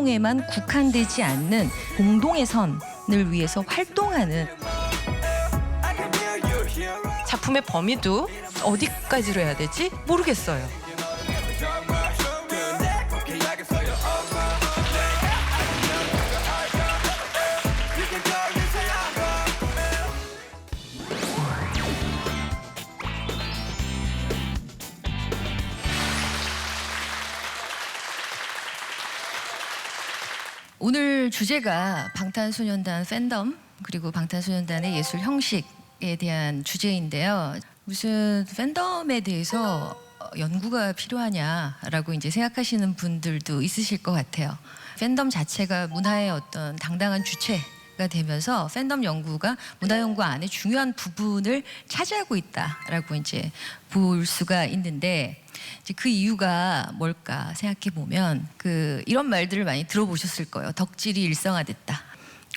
활동에만 국한되지 않는 공동의 선을 위해서 활동하는 작품의 범위도 어디까지로 해야 되지? 모르겠어요. 오늘 주제가 방탄소년단 팬덤 그리고 방탄소년단의 예술 형식에 대한 주제인데요. 무슨 팬덤에 대해서 연구가 필요하냐라고 이제 생각하시는 분들도 있으실 것 같아요. 팬덤 자체가 문화의 어떤 당당한 주체가 되면서 팬덤 연구가 문화 연구 안에 중요한 부분을 차지하고 있다라고 이제 볼 수가 있는데, 이제 그 이유가 뭘까 생각해 보면 이런 말들을 많이 들어보셨을 거예요. 덕질이 일상화됐다.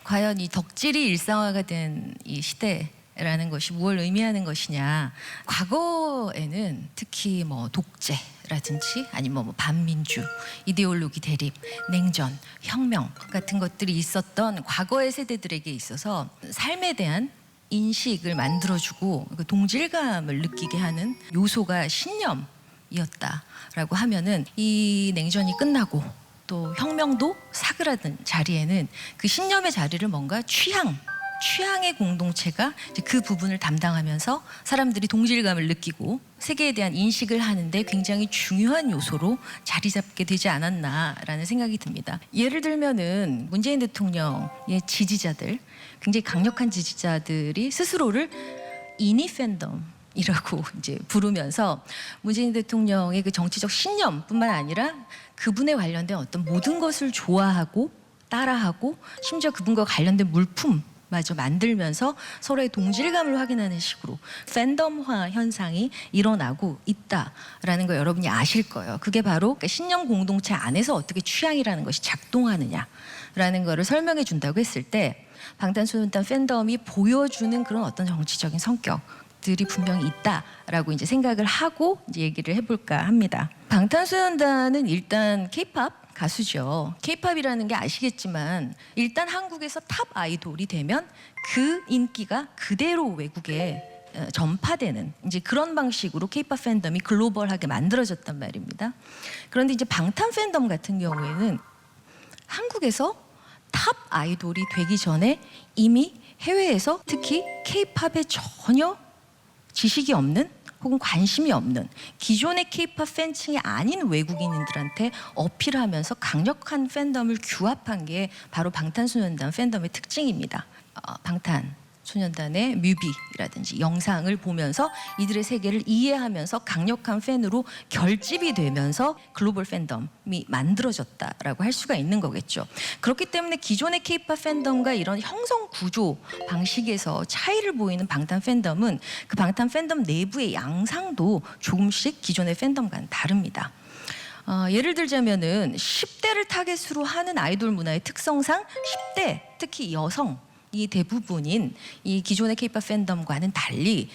과연 이 덕질이 일상화가 된 이 시대라는 것이 무엇을 의미하는 것이냐. 과거에는 특히 뭐 독재라든지 아니면 뭐 반민주, 이데올로기 대립, 냉전, 혁명 같은 것들이 있었던 과거의 세대들에게 있어서 삶에 대한 인식을 만들어주고 동질감을 느끼게 하는 요소가 신념이었다라고 하면은, 이 냉전이 끝나고 또 혁명도 사그라든 자리에는 그 신념의 자리를 뭔가 취향의 공동체가 이제 그 부분을 담당하면서 사람들이 동질감을 느끼고 세계에 대한 인식을 하는데 굉장히 중요한 요소로 자리 잡게 되지 않았나라는 생각이 듭니다. 예를 들면은 문재인 대통령의 지지자들, 굉장히 강력한 지지자들이 스스로를 인이 팬덤이라고 이제 부르면서 문재인 대통령의 그 정치적 신념뿐만 아니라 그분에 관련된 어떤 모든 것을 좋아하고 따라하고 심지어 그분과 관련된 물품마저 만들면서 서로의 동질감을 확인하는 식으로 팬덤화 현상이 일어나고 있다라는 걸 여러분이 아실 거예요. 그게 바로 신념 공동체 안에서 어떻게 취향이라는 것이 작동하느냐라는 거를 설명해 준다고 했을 때, 방탄소년단 팬덤이 보여주는 그런 어떤 정치적인 성격들이 분명히 있다라고 이제 생각을 하고 이제 얘기를 해볼까 합니다. 방탄소년단은 일단 K-팝 가수죠. K-팝이라는 게 아시겠지만 일단 한국에서 탑 아이돌이 되면 그 인기가 그대로 외국에 전파되는 이제 그런 방식으로 K-팝 팬덤이 글로벌하게 만들어졌단 말입니다. 그런데 이제 방탄 팬덤 같은 경우에는 한국에서 탑 아이돌이 되기 전에 이미 해외에서 특히 K-팝에 전혀 지식이 없는 혹은 관심이 없는 기존의 K-팝 팬층이 아닌 외국인들한테 어필하면서 강력한 팬덤을 규합한 게 바로 방탄소년단 팬덤의 특징입니다. 방탄소년단의 뮤비라든지 영상을 보면서 이들의 세계를 이해하면서 강력한 팬으로 결집이 되면서 글로벌 팬덤이 만들어졌다라고 할 수가 있는 거겠죠. 그렇기 때문에 기존의 K-팝 팬덤과 이런 형성 구조 방식에서 차이를 보이는 방탄 팬덤은 그 방탄 팬덤 내부의 양상도 조금씩 기존의 팬덤과는 다릅니다. 예를 들자면은 10대를 타겟으로 하는 아이돌 문화의 특성상 10대, 특히 여성 이 대부분인 이 기존의 K-팝 팬덤과는 달리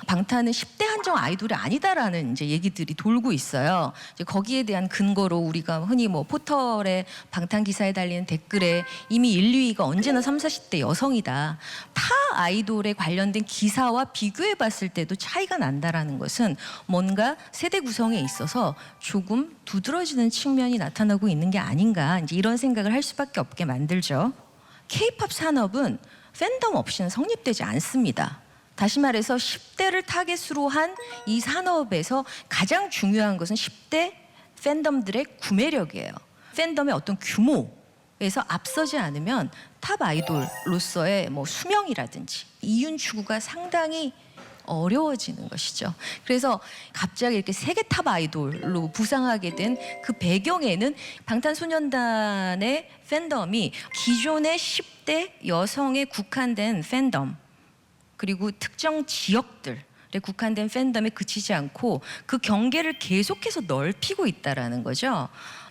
방탄은 10대 한정 아이돌이 아니다라는 이제 얘기들이 돌고 있어요. 이제 거기에 대한 근거로 우리가 흔히 뭐 포털에 방탄 기사에 달리는 댓글에 이미 1, 2위가 언제나 3, 40대 여성이다. 타 아이돌에 관련된 기사와 비교해 봤을 때도 차이가 난다라는 것은 뭔가 세대 구성에 있어서 조금 두드러지는 측면이 나타나고 있는 게 아닌가, 이제 이런 생각을 할 수밖에 없게 만들죠. K-팝 산업은 팬덤 없이는 성립되지 않습니다. 다시 말해서 10대를 타겟으로 한 이 산업에서 가장 중요한 것은 10대 팬덤들의 구매력이에요. 팬덤의 어떤 규모에서 앞서지 않으면 탑 아이돌로서의 뭐 수명이라든지 이윤 추구가 상당히 어려워지는 것이죠. 그래서 갑자기 이렇게 세계 탑 아이돌로 부상하게 된 그 배경에는 방탄소년단의 팬덤이 기존의 10대 여성에 국한된 팬덤, 그리고 특정 지역들에 국한된 팬덤에 그치지 않고 그 경계를 계속해서 넓히고 있다라는 거죠.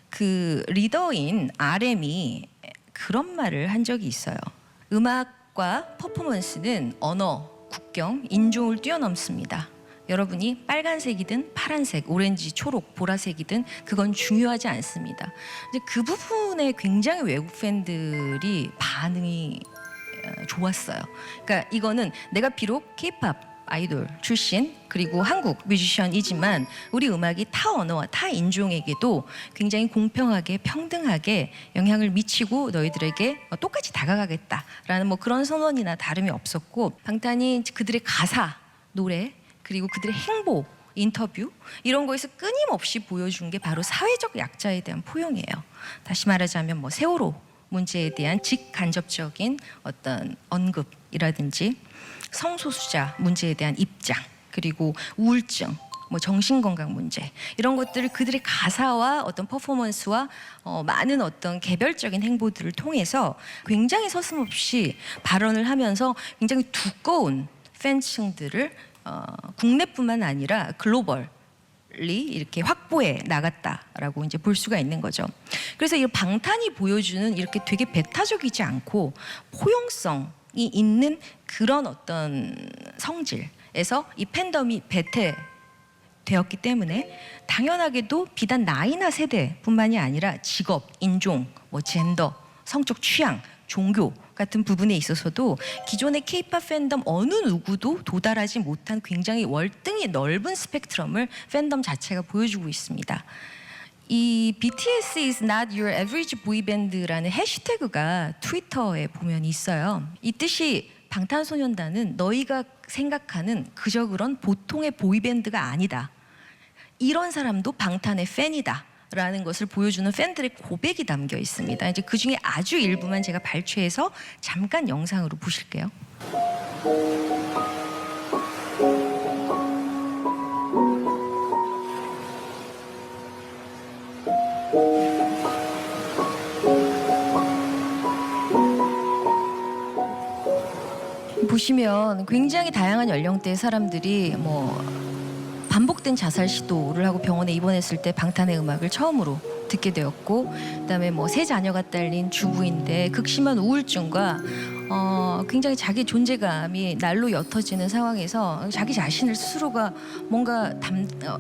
그 리더인 RM이 그런 말을 한 적이 있어요. 음악과 퍼포먼스는 언어, 국경, 인종을 뛰어넘습니다. 여러분이 빨간색이든 파란색, 오렌지, 초록, 보라색이든 그건 중요하지 않습니다. 이제 그 부분에 굉장히 외국 팬들이 반응이 좋았어요. 그러니까 이거는 내가 비록 K-팝 아이돌 출신 그리고 한국 뮤지션이지만 우리 음악이 타 언어와 타 인종에게도 굉장히 공평하게 평등하게 영향을 미치고 너희들에게 똑같이 다가가겠다라는 뭐 그런 선언이나 다름이 없었고, 방탄이 그들의 가사, 노래 그리고 그들의 행보, 인터뷰 이런 거에서 끊임없이 보여준 게 바로 사회적 약자에 대한 포용이에요. 다시 말하자면 뭐 세월호 문제에 대한 직간접적인 어떤 언급이라든지 성소수자 문제에 대한 입장, 그리고 우울증, 뭐 정신건강 문제 이런 것들을 그들의 가사와 어떤 퍼포먼스와 많은 어떤 개별적인 행보들을 통해서 굉장히 서슴없이 발언을 하면서 굉장히 두꺼운 팬층들을 국내뿐만 아니라 글로벌 이렇게 확보해 나갔다라고 이제 볼 수가 있는 거죠. 그래서 이 방탄이 보여주는 이렇게 되게 배타적이지 않고 포용성이 있는 그런 어떤 성질에서 이 팬덤이 배태되었기 때문에 당연하게도 비단 나이나 세대뿐만이 아니라 직업, 인종, 뭐 젠더, 성적 취향, 종교 같은 부분에 있어서도 기존의 K-팝 팬덤 어느 누구도 도달하지 못한 굉장히 월등히 넓은 스펙트럼을 팬덤 자체가 보여주고 있습니다. 이 BTS is not your average boy band라는 해시태그가 트위터에 보면 있어요. 이 뜻이 방탄소년단은 너희가 생각하는 그저 그런 보통의 보이밴드가 아니다. 이런 사람도 방탄의 팬이다. 라는 것을 보여주는 팬들의 고백이 담겨 있습니다. 이제 그 중에 아주 일부만 제가 발췌해서 잠깐 영상으로 보실게요. 보시면 굉장히 다양한 연령대의 사람들이 뭐 반복된 자살 시도를 하고 병원에 입원했을 때 방탄의 음악을 처음으로 듣게 되었고, 그다음에 뭐 세 자녀가 딸린 주부인데 극심한 우울증과 굉장히 자기 존재감이 날로 옅어지는 상황에서 자기 자신을 스스로가 뭔가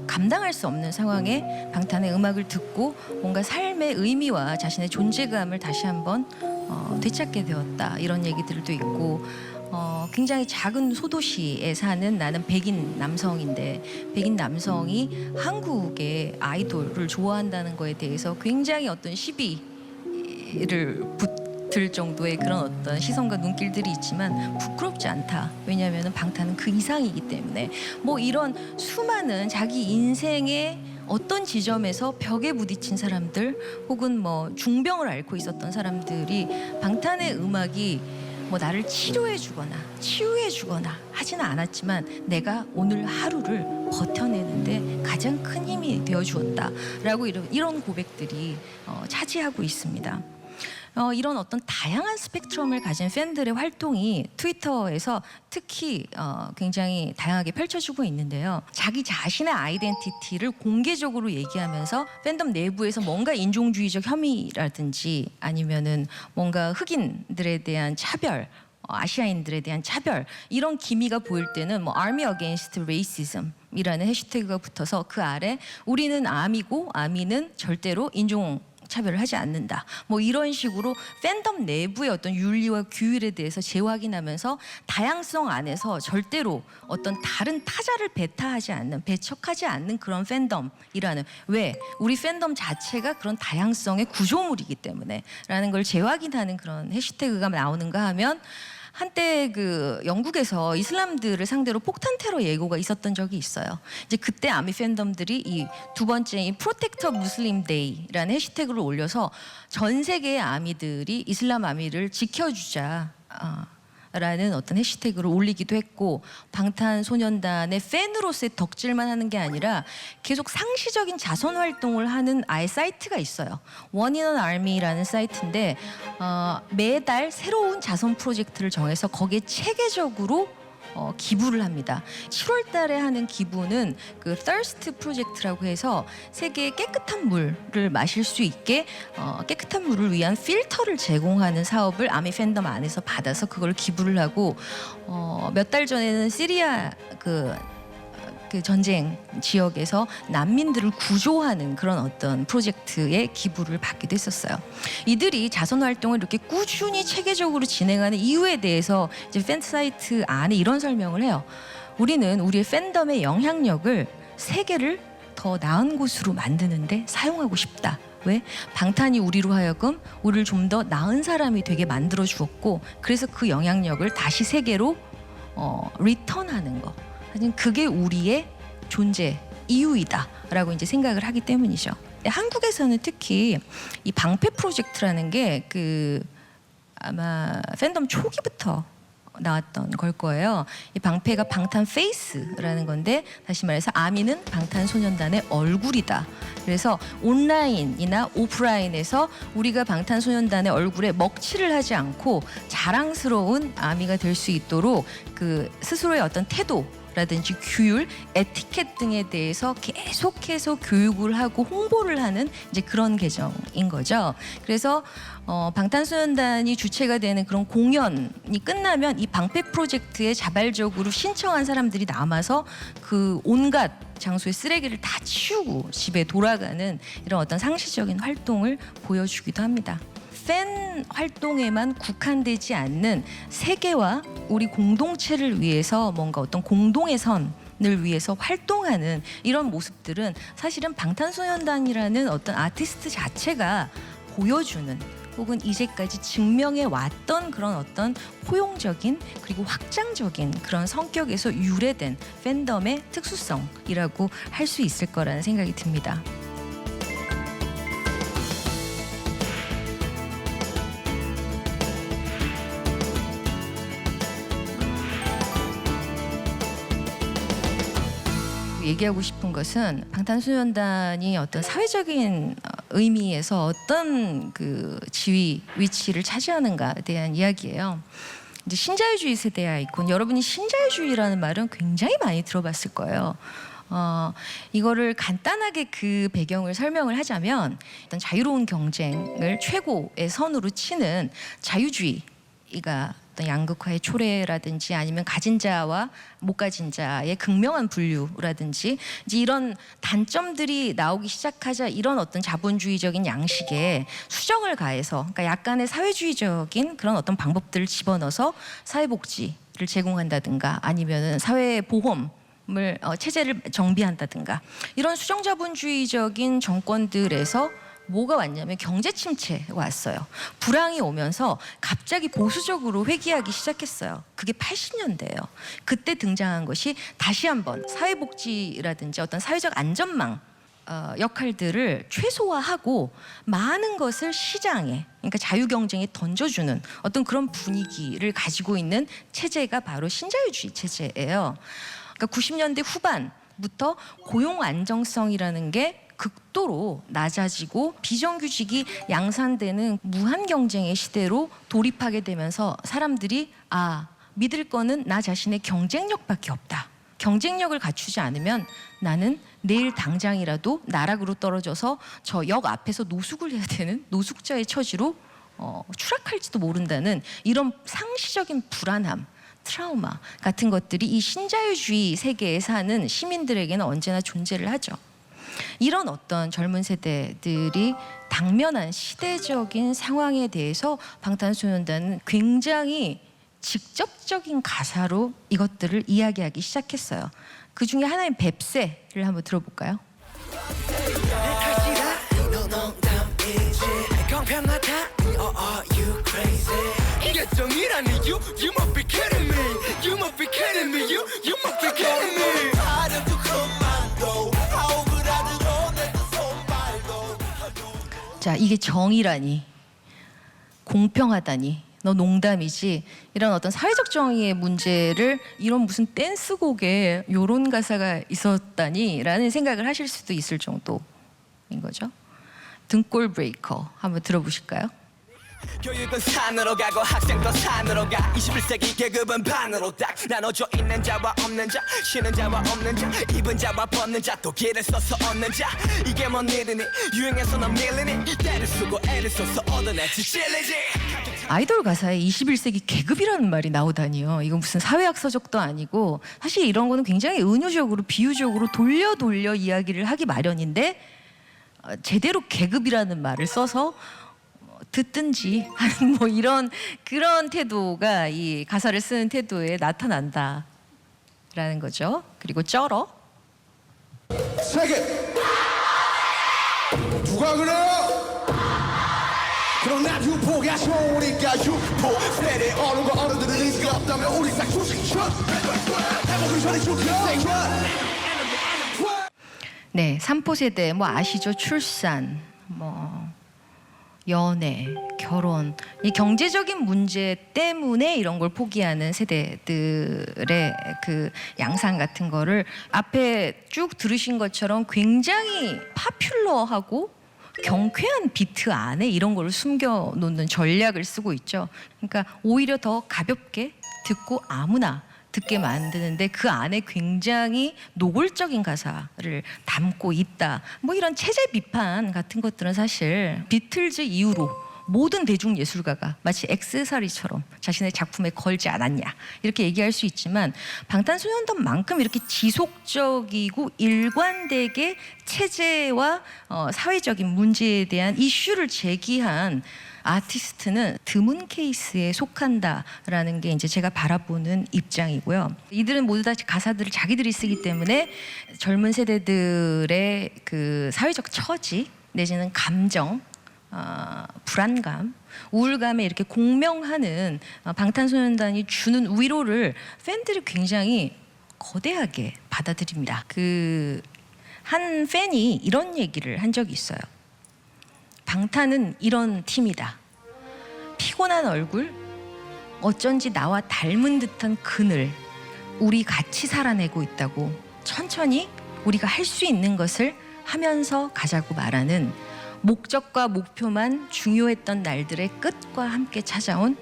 감당할 수 없는 상황에 방탄의 음악을 듣고 뭔가 삶의 의미와 자신의 존재감을 다시 한번 되찾게 되었다, 이런 얘기들도 있고, 굉장히 작은 소도시에 사는 나는 백인 남성인데 백인 남성이 한국의 아이돌을 좋아한다는 거에 대해서 굉장히 어떤 시비를 붙을 정도의 그런 어떤 시선과 눈길들이 있지만 부끄럽지 않다. 왜냐하면 방탄은 그 이상이기 때문에. 뭐 이런 수많은 자기 인생의 어떤 지점에서 벽에 부딪힌 사람들 혹은 뭐 중병을 앓고 있었던 사람들이 방탄의 음악이 뭐 나를 치료해주거나 치유해주거나 하지는 않았지만 내가 오늘 하루를 버텨내는데 가장 큰 힘이 되어주었다라고 이런 고백들이 차지하고 있습니다. 이런 어떤 다양한 스펙트럼을 가진 팬들의 활동이 트위터에서 특히 굉장히 다양하게 펼쳐지고 있는데요. 자기 자신의 아이덴티티를 공개적으로 얘기하면서 팬덤 내부에서 뭔가 인종주의적 혐의라든지 아니면은 뭔가 흑인들에 대한 차별, 아시아인들에 대한 차별 이런 기미가 보일 때는 뭐 Army Against Racism 이라는 해시태그가 붙어서 그 아래 우리는 아미고 아미는 절대로 인종 차별을 하지 않는다. 뭐 이런 식으로 팬덤 내부의 어떤 윤리와 규율에 대해서 재확인하면서 다양성 안에서 절대로 어떤 다른 타자를 배타하지 않는, 배척하지 않는 그런 팬덤이라는, 왜? 우리 팬덤 자체가 그런 다양성의 구조물이기 때문에 라는 걸 재확인하는 그런 해시태그가 나오는가 하면, 한때 그 영국에서 이슬람들을 상대로 폭탄 테러 예고가 있었던 적이 있어요. 이제 그때 아미 팬덤들이 이 두 번째 이 프로텍터 무슬림 데이라는 해시태그를 올려서 전 세계의 아미들이 이슬람 아미를 지켜주자. 라는 어떤 해시태그를 올리기도 했고, 방탄소년단의 팬으로서의 덕질만 하는 게 아니라 계속 상시적인 자선 활동을 하는 아예 사이트가 있어요. One in an Army라는 사이트인데 매달 새로운 자선 프로젝트를 정해서 거기에 체계적으로 기부를 합니다. 7월 달에 하는 기부는 그 Thirst 프로젝트라고 해서 세계의 깨끗한 물을 마실 수 있게 깨끗한 물을 위한 필터를 제공하는 사업을 아미 팬덤 안에서 받아서 그걸 기부를 하고, 몇 달 전에는 시리아 그 그 전쟁 지역에서 난민들을 구조하는 그런 어떤 프로젝트에 기부를 받기도 했었어요. 이들이 자선 활동을 이렇게 꾸준히 체계적으로 진행하는 이유에 대해서 이제 팬 사이트 안에 이런 설명을 해요. 우리는 우리의 팬덤의 영향력을 세계를 더 나은 곳으로 만드는데 사용하고 싶다. 왜? 방탄이 우리로 하여금 우리를 좀 더 나은 사람이 되게 만들어 주었고, 그래서 그 영향력을 다시 세계로 리턴하는 거. 사실 그게 우리의 존재 이유이다라고 이제 생각을 하기 때문이죠. 한국에서는 특히 이 방패 프로젝트라는 게 그 아마 팬덤 초기부터 나왔던 걸 거예요. 이 방패가 방탄 페이스라는 건데, 다시 말해서 아미는 방탄소년단의 얼굴이다. 그래서 온라인이나 오프라인에서 우리가 방탄소년단의 얼굴에 먹칠을 하지 않고 자랑스러운 아미가 될 수 있도록 그 스스로의 어떤 태도라든지 규율, 에티켓 등에 대해서 계속해서 교육을 하고 홍보를 하는 이제 그런 계정인 거죠. 그래서 방탄소년단이 주체가 되는 그런 공연이 끝나면 이 방패 프로젝트에 자발적으로 신청한 사람들이 남아서 그 온갖 장소의 쓰레기를 다 치우고 집에 돌아가는 이런 어떤 상시적인 활동을 보여주기도 합니다. 팬 활동에만 국한되지 않는 세계와 우리 공동체를 위해서 뭔가 어떤 공동의 선을 위해서 활동하는 이런 모습들은 사실은 방탄소년단이라는 어떤 아티스트 자체가 보여주는, 혹은 이제까지 증명해 왔던 그런 어떤 포용적인 그리고 확장적인 그런 성격에서 유래된 팬덤의 특수성이라고 할 수 있을 거라는 생각이 듭니다. 얘기하고 싶은 것은 방탄소년단이 어떤 사회적인 의미에서 어떤 그 지위, 위치를 차지하는가에 대한 이야기예요. 이제 신자유주의 세대의 아이콘, 여러분이 신자유주의라는 말은 굉장히 많이 들어봤을 거예요. 이거를 간단하게 그 배경을 설명을 하자면, 어떤 자유로운 경쟁을 최고의 선으로 치는 자유주의가 어떤 양극화의 초래라든지 아니면 가진 자와 못 가진 자의 극명한 분류라든지 이제 이런 단점들이 나오기 시작하자 이런 어떤 자본주의적인 양식에 수정을 가해서, 그러니까 약간의 사회주의적인 그런 어떤 방법들을 집어넣어서 사회복지를 제공한다든가 아니면은 사회보험 체제를 정비한다든가 이런 수정자본주의적인 정권들에서 뭐가 왔냐면 경제 침체가 왔어요. 불황이 오면서 갑자기 보수적으로 회귀하기 시작했어요. 그게 80년대예요. 그때 등장한 것이 다시 한번 사회복지라든지 어떤 사회적 안전망 역할들을 최소화하고 많은 것을 시장에, 그러니까 자유경쟁에 던져주는 어떤 그런 분위기를 가지고 있는 체제가 바로 신자유주의 체제예요. 그러니까 90년대 후반부터 고용 안정성이라는 게 극도로 낮아지고 비정규직이 양산되는 무한 경쟁의 시대로 돌입하게 되면서 사람들이 믿을 거는 나 자신의 경쟁력밖에 없다. 경쟁력을 갖추지 않으면 나는 내일 당장이라도 나락으로 떨어져서 저 역 앞에서 노숙을 해야 되는 노숙자의 처지로 추락할지도 모른다는 이런 상시적인 불안함, 트라우마 같은 것들이 이 신자유주의 세계에 사는 시민들에게는 언제나 존재를 하죠. 이런 어떤 젊은 세대들이 당면한 시대적인 상황에 대해서 방탄소년단은 굉장히 직접적인 가사로 이것들을 이야기하기 시작했어요. 그 중에 하나인 뱁새를 한번 들어볼까요? 자, 이게 정의라니, 공평하다니, 너 농담이지, 이런 어떤 사회적 정의의 문제를 이런 무슨 댄스곡에 이런 가사가 있었다니 라는 생각을 하실 수도 있을 정도인 거죠. 등골 브레이커 한번 들어보실까요? 교육은 산으로 가고 학생도 산으로 가 21세기 계급은 반으로 딱 나눠져 있는 자와 없는 자 쉬는 자와 없는 자 입은 자와 벗는 자 또 길을 써서 얻는 자 이게 뭔 일이니 유행해서 넌 밀리니 때를 쓰고 애를 써서 얻어내지 찔리지 아이돌 가사에 21세기 계급이라는 말이 나오다니요. 이건 무슨 사회학 서적도 아니고 사실 이런 거는 굉장히 은유적으로 비유적으로 돌려 이야기를 하기 마련인데 제대로 계급이라는 말을 써서 듣든지 하는 뭐 이런 그런 태도가 이 가사를 쓰는 태도에 나타난다라는 거죠. 그리고 쩔어. 세계 누가 그래요? 그럼 난 유포가 좋으니까 유포 세대 어른과 어른들은 인기가 없다면 우리 싹 주식쳐 해먹기 전에 죽여 네, 3포 세대 뭐 아시죠? 출산, 뭐 연애, 결혼, 이 경제적인 문제 때문에 이런 걸 포기하는 세대들의 그 양상 같은 거를 앞에 쭉 들으신 것처럼 굉장히 파퓰러하고 경쾌한 비트 안에 이런 걸 숨겨놓는 전략을 쓰고 있죠. 그러니까 오히려 더 가볍게 듣고 아무나 듣게 만드는데 그 안에 굉장히 노골적인 가사를 담고 있다. 뭐 이런 체제 비판 같은 것들은 사실 비틀즈 이후로 모든 대중 예술가가 마치 액세서리처럼 자신의 작품에 걸지 않았냐 이렇게 얘기할 수 있지만 방탄소년단만큼 이렇게 지속적이고 일관되게 체제와 사회적인 문제에 대한 이슈를 제기한 아티스트는 드문 케이스에 속한다라는 게 이제 제가 바라보는 입장이고요. 이들은 모두 다 가사들을 자기들이 쓰기 때문에 젊은 세대들의 그 사회적 처지 내지는 감정, 불안감, 우울감에 이렇게 공명하는 방탄소년단이 주는 위로를 팬들이 굉장히 거대하게 받아들입니다. 그 한 팬이 이런 얘기를 한 적이 있어요. 방탄은 이런 팀이다. 피곤한 얼굴, 어쩐지 나와 닮은 듯한 그늘, 우리 같이 살아내고 있다고 천천히 우리가 할 수 있는 것을 하면서 가자고 말하는 목적과 목표만 중요했던 날들의 끝과 함께 찾아온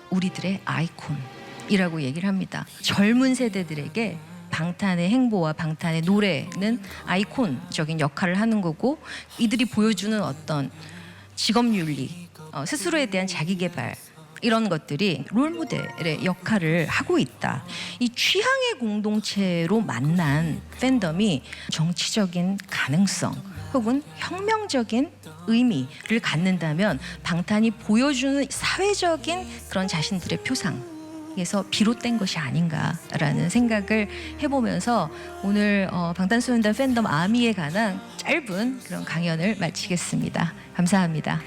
우리들의 아이콘이라고 얘기를 합니다. 젊은 세대들에게 방탄의 행보와 방탄의 노래는 아이콘적인 역할을 하는 거고 이들이 보여주는 어떤 직업윤리, 스스로에 대한 자기개발 이런 것들이 롤모델의 역할을 하고 있다. 이 취향의 공동체로 만난 팬덤이 정치적인 가능성 혹은 혁명적인 의미를 갖는다면 방탄이 보여주는 사회적인 그런 자신들의 표상에서 비롯된 것이 아닌가라는 생각을 해보면서 오늘 방탄소년단 팬덤 아미에 관한 짧은 그런 강연을 마치겠습니다. 감사합니다.